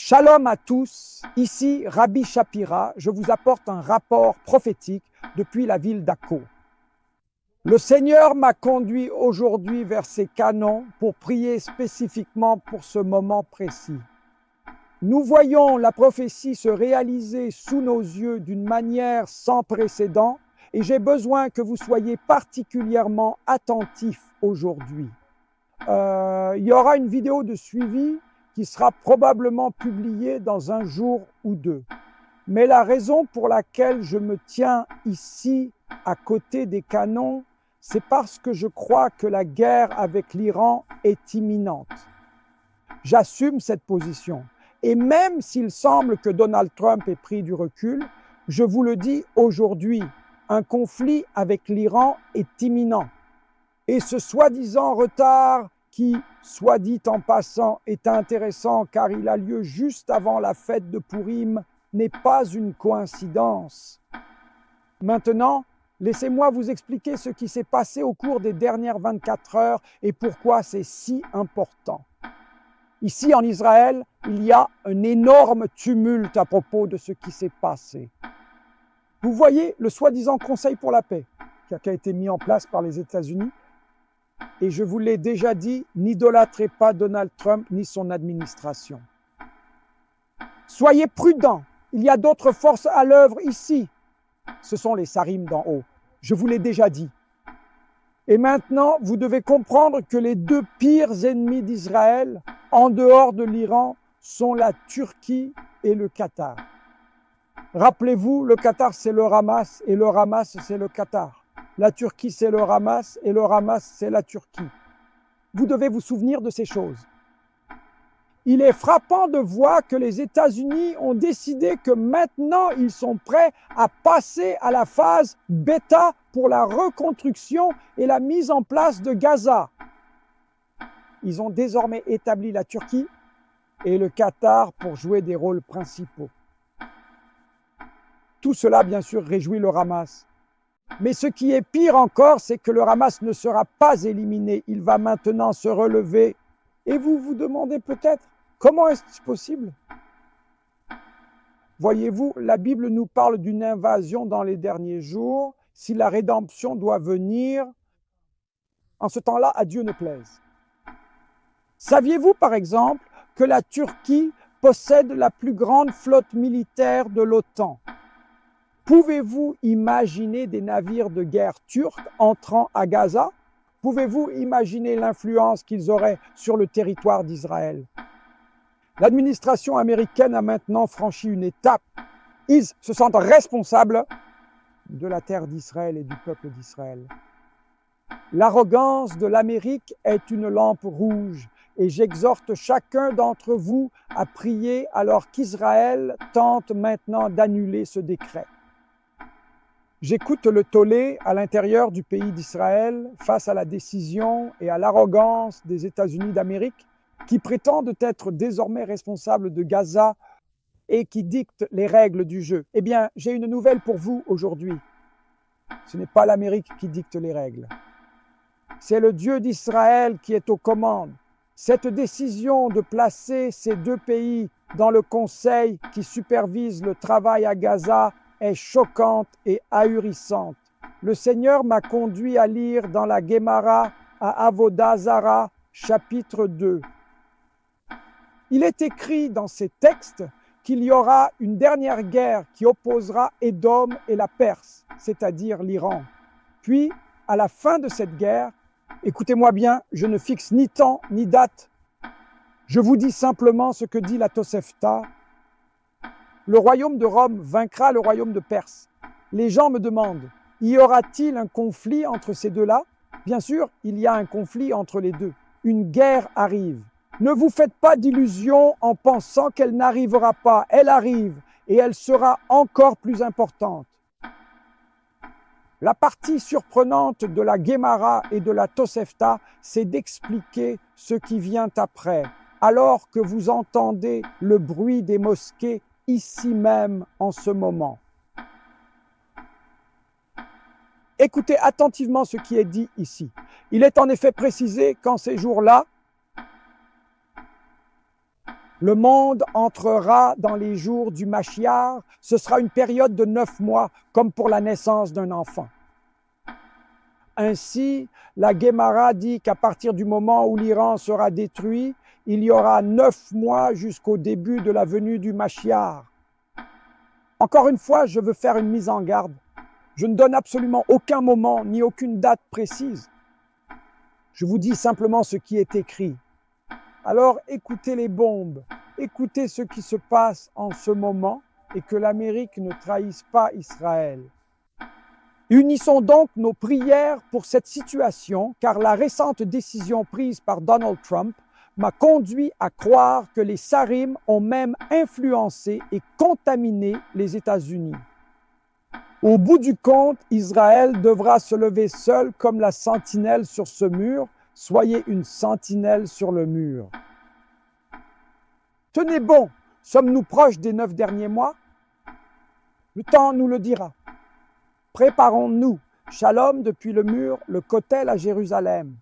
Shalom à tous, ici Rabbi Shapira, je vous apporte un rapport prophétique depuis la ville d'Akko. Le Seigneur m'a conduit aujourd'hui vers ces canons pour prier spécifiquement pour ce moment précis. Nous voyons la prophétie se réaliser sous nos yeux d'une manière sans précédent et j'ai besoin que vous soyez particulièrement attentifs aujourd'hui. Il y aura une vidéo de suivi qui sera probablement publiée dans un jour ou deux. Mais la raison pour laquelle je me tiens ici à côté des canons, c'est parce que je crois que la guerre avec l'Iran est imminente. J'assume cette position. Et même s'il semble que Donald Trump ait pris du recul, je vous le dis aujourd'hui, un conflit avec l'Iran est imminent. Et ce soi-disant retard qui, soit dit en passant, est intéressant car il a lieu juste avant la fête de Pourim, n'est pas une coïncidence. Maintenant, laissez-moi vous expliquer ce qui s'est passé au cours des dernières 24 heures et pourquoi c'est si important. Ici en Israël, il y a un énorme tumulte à propos de ce qui s'est passé. Vous voyez le soi-disant Conseil pour la paix qui a été mis en place par les États-Unis. Et je vous l'ai déjà dit, n'idolâtrez pas Donald Trump ni son administration. Soyez prudents, il y a d'autres forces à l'œuvre ici. Ce sont les Sarim d'en haut, je vous l'ai déjà dit. Et maintenant, vous devez comprendre que les deux pires ennemis d'Israël, en dehors de l'Iran, sont la Turquie et le Qatar. Rappelez-vous, le Qatar c'est le Hamas et le Hamas c'est le Qatar. La Turquie, c'est le Hamas et le Hamas, c'est la Turquie. Vous devez vous souvenir de ces choses. Il est frappant de voir que les États-Unis ont décidé que maintenant, ils sont prêts à passer à la phase bêta pour la reconstruction et la mise en place de Gaza. Ils ont désormais établi la Turquie et le Qatar pour jouer des rôles principaux. Tout cela, bien sûr, réjouit le Hamas. Mais ce qui est pire encore, c'est que le Hamas ne sera pas éliminé. Il va maintenant se relever. Et vous vous demandez peut-être, comment est-ce possible? Voyez-vous, la Bible nous parle d'une invasion dans les derniers jours. Si la rédemption doit venir, en ce temps-là, à Dieu ne plaise. Saviez-vous, par exemple, que la Turquie possède la plus grande flotte militaire de l'OTAN? Pouvez-vous imaginer des navires de guerre turcs entrant à Gaza? Pouvez-vous imaginer l'influence qu'ils auraient sur le territoire d'Israël? L'administration américaine a maintenant franchi une étape. Ils se sentent responsables de la terre d'Israël et du peuple d'Israël. L'arrogance de l'Amérique est une lampe rouge et j'exhorte chacun d'entre vous à prier alors qu'Israël tente maintenant d'annuler ce décret. J'écoute le tollé à l'intérieur du pays d'Israël face à la décision et à l'arrogance des États-Unis d'Amérique qui prétendent être désormais responsables de Gaza et qui dictent les règles du jeu. Eh bien, j'ai une nouvelle pour vous aujourd'hui. Ce n'est pas l'Amérique qui dicte les règles. C'est le Dieu d'Israël qui est aux commandes. Cette décision de placer ces deux pays dans le conseil qui supervise le travail à Gaza est choquante et ahurissante. Le Seigneur m'a conduit à lire dans la Gemara à Avodah Zara, chapitre 2. Il est écrit dans ces textes qu'il y aura une dernière guerre qui opposera Édom et la Perse, c'est-à-dire l'Iran. Puis, à la fin de cette guerre, écoutez-moi bien, je ne fixe ni temps ni date. Je vous dis simplement ce que dit la Tosefta. Le royaume de Rome vaincra le royaume de Perse. Les gens me demandent, y aura-t-il un conflit entre ces deux-là? Bien sûr, il y a un conflit entre les deux. Une guerre arrive. Ne vous faites pas d'illusions en pensant qu'elle n'arrivera pas. Elle arrive et elle sera encore plus importante. La partie surprenante de la Gemara et de la Tosefta, c'est d'expliquer ce qui vient après, alors que vous entendez le bruit des mosquées ici même en ce moment. Écoutez attentivement ce qui est dit ici. Il est en effet précisé qu'en ces jours-là, Le monde entrera dans les jours du Mashiach. Ce sera une période de 9 mois, comme pour la naissance d'un enfant. Ainsi, la Guémara dit qu'à partir du moment où l'Iran sera détruit, il y aura 9 mois jusqu'au début de la venue du Mashiach. Encore une fois, je veux faire une mise en garde. Je ne donne absolument aucun moment ni aucune date précise. Je vous dis simplement ce qui est écrit. Alors écoutez les bombes, écoutez ce qui se passe en ce moment et que l'Amérique ne trahisse pas Israël. Unissons donc nos prières pour cette situation, car la récente décision prise par Donald Trump m'a conduit à croire que les Sarim ont même influencé et contaminé les États-Unis. Au bout du compte, Israël devra se lever seul comme la sentinelle sur ce mur. Soyez une sentinelle sur le mur. Tenez bon, sommes-nous proches des 9 derniers mois? Le temps nous le dira. Préparons-nous. Shalom depuis le mur, le Kotel à Jérusalem.